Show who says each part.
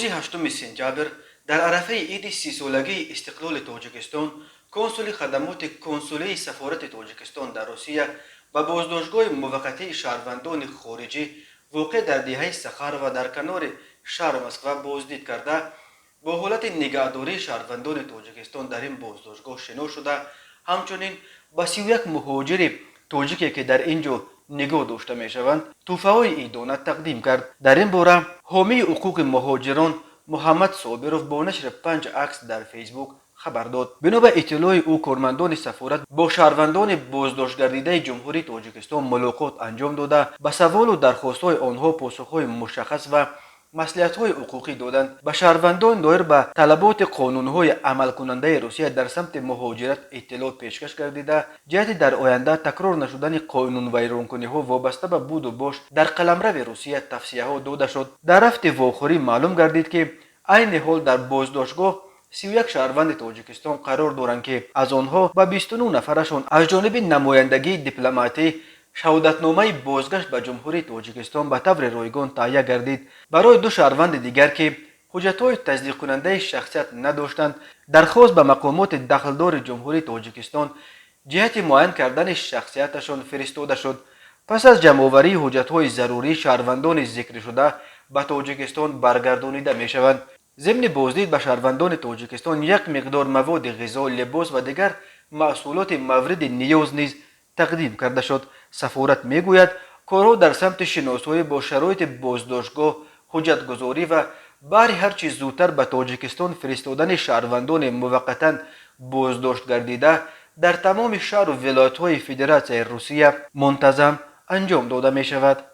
Speaker 1: روز 8 سپتامبر در عرفه عید 30 سالگی استقلال تاجیکستان کنسول خدمات کنسولی سفارت تاجیکستان در روسیه و بازداشتگاه موقتی شهروندان خارجی واقع در دهه سخر و در کنار شهر مسکو بازدید کرده با حالت نگهداری شهروندان تاجیکستان در این بازداشتگاه شنا شده. همچنین با 31 مهاجر تاجیکی که در اینجا نگاه داشته می شوند توفه های عیدانه تقدیم کرد. در این باره حامی حقوق مهاجران محمد صابرов با نشر 5 عکس در فیسبوک خبر داد. بنا به اطلاع او کارمندان سفارت با شهروندان بازداشت گردیده جمهوری تاجیکستان ملاقات انجام داده به سوال و درخواست‌های آنها پاسخ‌های مشخص و مصلحت‌های حقوقی دادند. به شهروندان دایر به طلبات قانون‌های عمل کننده روسیه در سمت مهاجرت اطلاع پیشکش گردیده جهت در آینده تکرار نشدن قانون ویرانکنی‌ها وابسته به بود و باش در قلمرو روسیه توصیه‌ها داده شد. در هفته واخری معلوم گردید که عین حال در بازداشتگاه 31 شهروند تاجیکستان قرار دارند که از آنها به 29 نفرشان از جانب نمایندگی دیپلماتی شهادتنامه بازگشت به جمهوری تاجیکستان به طور رایگان تهیه گردید. برای 2 شهروند دیگر که حجت‌های تصدیق کننده شخصیت نداشتند درخواست به مقامات دخلدار جمهوری تاجیکستان جهت معین کردن شخصیتشان فرستاده شد. پس از جمع‌آوری حجت‌های ضروری شهروندان ذکر شده به تاجیکستان برگردانیده می‌شوند. ضمن بازدید به شهروندان تاجیکستان یک مقدار مواد غذا، لباس و دیگر محصولات مورد نیاز نیز تقدیم کرده شد. سفارت میگوید کارها در سمت شناسایی با شرایط بازداشتگاه، حجتگذاری و بهر هرچی زودتر به تاجیکستان فرستادن شهروندان موقتا بازداشت گردیده در تمام شهر و ولایت‌های فدراسیای روسیه منتظم انجام داده می شود.